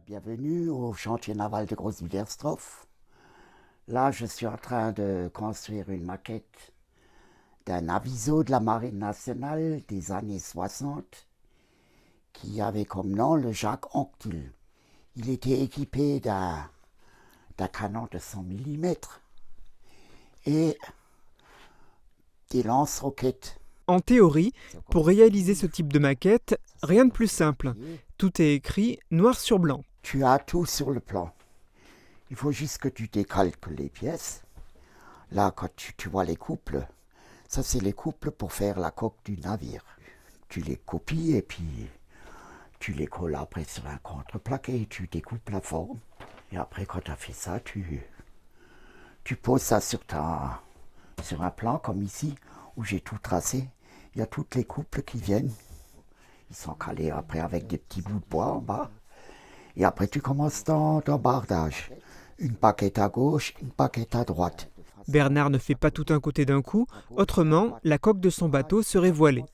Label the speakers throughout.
Speaker 1: Bienvenue au chantier naval de Groß-Wiedersdorf. Là, je suis en train de construire une maquette d'un aviso de la Marine nationale des années 60 qui avait comme nom le Jacques Anquetil. Il était équipé d'un canon de 100 mm et des lance-roquettes.
Speaker 2: En théorie, pour réaliser ce type de maquette, rien de plus simple. Tout est écrit noir sur blanc.
Speaker 1: Tu as tout sur le plan. Il faut juste que tu décalques les pièces. Là, quand tu vois les couples, ça c'est les couples pour faire la coque du navire. Tu les copies et puis tu les colles après sur un contreplaqué et tu découpes la forme. Et après, quand tu as fait ça, tu poses ça sur un plan comme ici, où j'ai tout tracé. Il y a toutes les couples qui viennent. Ils sont calés après avec des petits bouts de bois en bas. Et après, tu commences dans bardage. Une paquette à gauche, une paquette à droite.
Speaker 2: Bernard ne fait pas tout un côté d'un coup, autrement, la coque de son bateau serait voilée.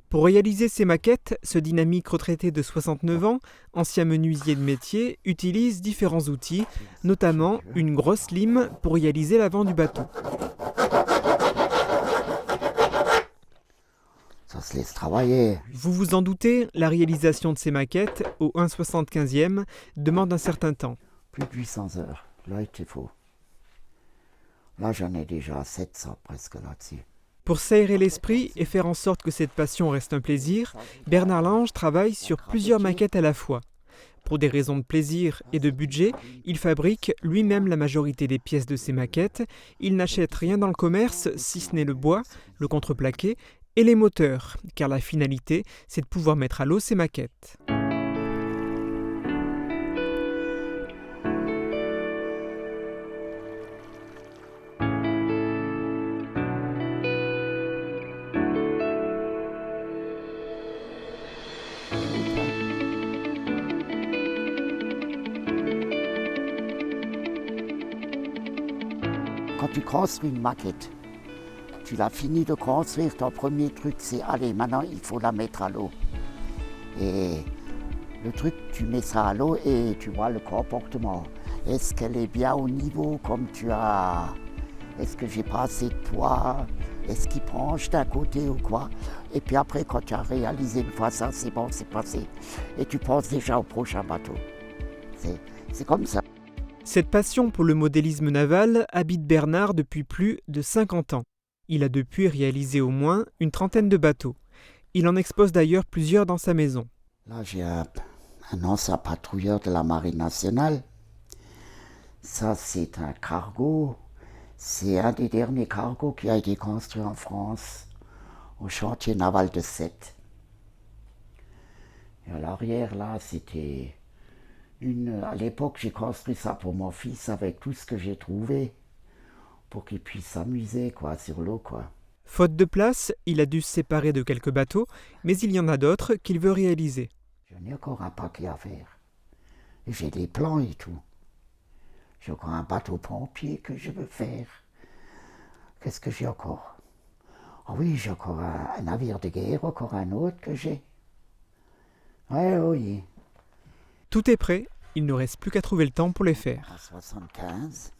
Speaker 2: Pour réaliser ces maquettes, ce dynamique retraité de 69 ans, ancien menuisier de métier, utilise différents outils, notamment une grosse lime pour réaliser l'avant du bateau.
Speaker 1: Ça se laisse travailler.
Speaker 2: Vous vous en doutez, la réalisation de ces maquettes, au 1/75e, demande un certain temps.
Speaker 1: Plus de 800 heures. Là, il te faut. Là, j'en ai déjà 700 presque là-dessus.
Speaker 2: Pour s'aérer l'esprit et faire en sorte que cette passion reste un plaisir, Bernard Lange travaille sur plusieurs maquettes à la fois. Pour des raisons de plaisir et de budget, il fabrique lui-même la majorité des pièces de ses maquettes. Il n'achète rien dans le commerce, si ce n'est le bois, le contreplaqué et les moteurs, car la finalité, c'est de pouvoir mettre à l'eau ses maquettes.
Speaker 1: Quand tu construis une maquette, tu l'as fini de construire, ton premier truc c'est allez, maintenant il faut la mettre à l'eau. Et le truc, tu mets ça à l'eau et tu vois le comportement. Est-ce qu'elle est bien au niveau comme tu as? Est-ce que j'ai pas assez de poids? Est-ce qu'il penche d'un côté ou quoi? Et puis après, quand tu as réalisé une fois ça, c'est bon, c'est passé. Et tu penses déjà au prochain bateau. C'est comme ça.
Speaker 2: Cette passion pour le modélisme naval habite Bernard depuis plus de 50 ans. Il a depuis réalisé au moins une trentaine de bateaux. Il en expose d'ailleurs plusieurs dans sa maison.
Speaker 1: Là, j'ai un ancien patrouilleur de la Marine nationale. Ça, c'est un cargo. C'est un des derniers cargos qui a été construit en France au chantier naval de Sète. Et à l'arrière, là, c'était à l'époque, j'ai construit ça pour mon fils avec tout ce que j'ai trouvé pour qu'il puisse s'amuser, quoi, sur l'eau, quoi.
Speaker 2: Faute de place, il a dû se séparer de quelques bateaux, mais il y en a d'autres qu'il veut réaliser.
Speaker 1: J'en ai encore un paquet à faire. Et j'ai des plans et tout. J'ai encore un bateau pompier que je veux faire. Qu'est-ce que j'ai encore? Ah oui, j'ai encore un navire de guerre, encore un autre que j'ai. Ouais, oui.
Speaker 2: Tout est prêt, il ne reste plus qu'à trouver le temps pour les faire.
Speaker 1: En 75.